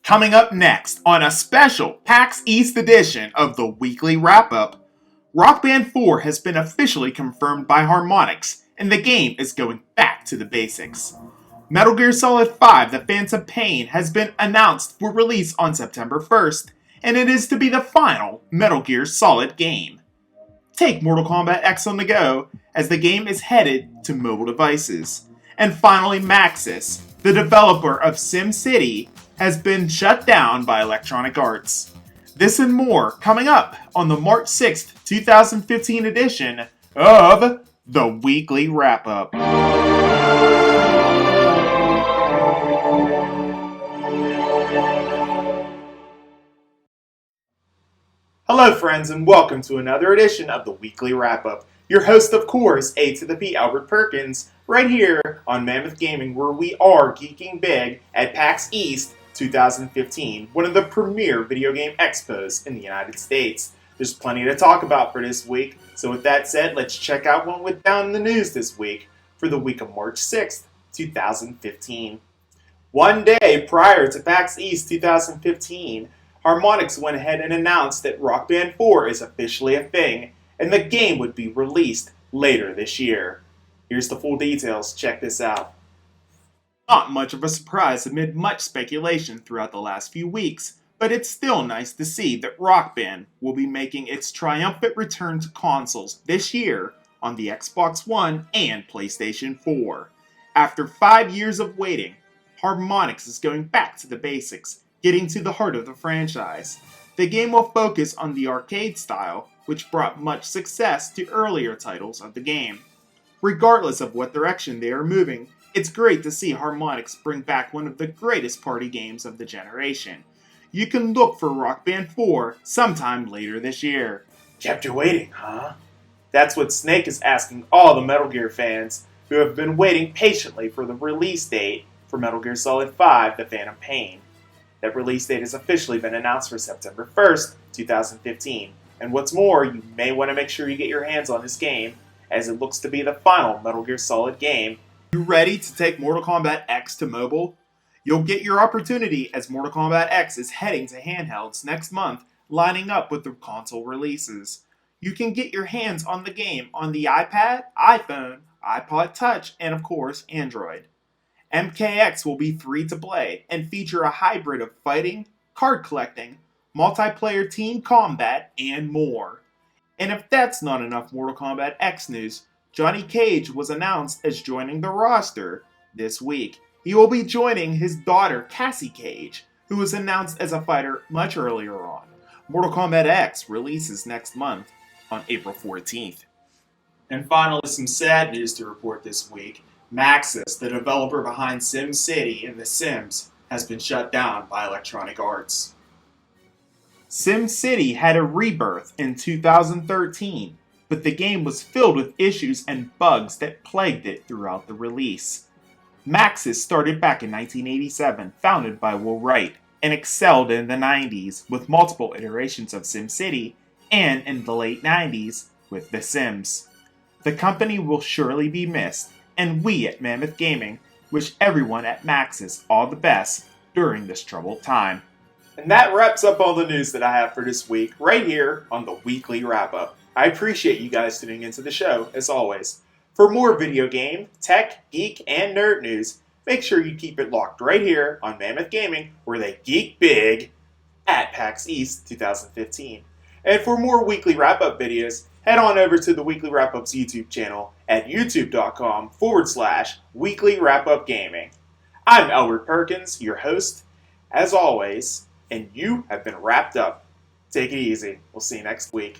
Coming up next on a special PAX East edition of the weekly wrap-up, Rock Band 4 has been officially confirmed by Harmonix, and the game is going back to the basics. Metal Gear Solid 5: The Phantom Pain has been announced for release on September 1st, and it is to be the final Metal Gear Solid game. Take Mortal Kombat X on the go, as the game is headed to mobile devices. And finally, Maxis, the developer of SimCity, has been shut down by Electronic Arts. This and more coming up on the March 6th, 2015 edition of the Weekly Wrap-Up. Hello friends, and welcome to another edition of the Weekly Wrap-Up. Your host, of course, A to the P, Albert Perkins, right here on Mammoth Gaming, where we are geeking big at PAX East 2015, one of the premier video game expos in the United States. There's plenty to talk about for this week, so with that said, let's check out what went down in the news this week for the week of March 6th, 2015. One day prior to PAX East 2015, Harmonix went ahead and announced that Rock Band 4 is officially a thing, and the game would be released later this year. Here's the full details, check this out. Not much of a surprise amid much speculation throughout the last few weeks, but it's still nice to see that Rock Band will be making its triumphant return to consoles this year on the Xbox One and PlayStation 4. After 5 years of waiting, Harmonix is going back to the basics, getting to the heart of the franchise. The game will focus on the arcade style, which brought much success to earlier titles of the game. Regardless of what direction they are moving, it's great to see Harmonix bring back one of the greatest party games of the generation. You can look for Rock Band 4 sometime later this year. Kept you waiting, huh? That's what Snake is asking all the Metal Gear fans who have been waiting patiently for the release date for Metal Gear Solid 5: The Phantom Pain. That release date has officially been announced for September 1st, 2015. And what's more, you may want to make sure you get your hands on this game, as it looks to be the final Metal Gear Solid game. You ready to take Mortal Kombat X to mobile? You'll get your opportunity as Mortal Kombat X is heading to handhelds next month, lining up with the console releases. You can get your hands on the game on the iPad, iPhone, iPod Touch, and of course, Android. MKX will be free to play and feature a hybrid of fighting, card collecting, multiplayer team combat, and more. And if that's not enough Mortal Kombat X news, Johnny Cage was announced as joining the roster this week. He will be joining his daughter Cassie Cage, who was announced as a fighter much earlier on. Mortal Kombat X releases next month on April 14th. And finally, some sad news to report this week. Maxis, the developer behind SimCity and The Sims, has been shut down by Electronic Arts. SimCity had a rebirth in 2013, but the game was filled with issues and bugs that plagued it throughout the release. Maxis started back in 1987, founded by Will Wright, and excelled in the 90s with multiple iterations of SimCity, and in the late 90s with The Sims. The company will surely be missed, and we at Mammoth Gaming wish everyone at Maxis all the best during this troubled time. And that wraps up all the news that I have for this week, right here on the Weekly Wrap-Up. I appreciate you guys tuning into the show, as always. For more video game, tech, geek, and nerd news, make sure you keep it locked right here on Mammoth Gaming, where they geek big at PAX East 2015. And for more Weekly Wrap-Up videos, head on over to the Weekly Wrap-Up's YouTube channel at youtube.com/Weekly Wrap-Up Gaming. I'm Albert Perkins, your host, as always, and you have been wrapped up. Take it easy. We'll see you next week.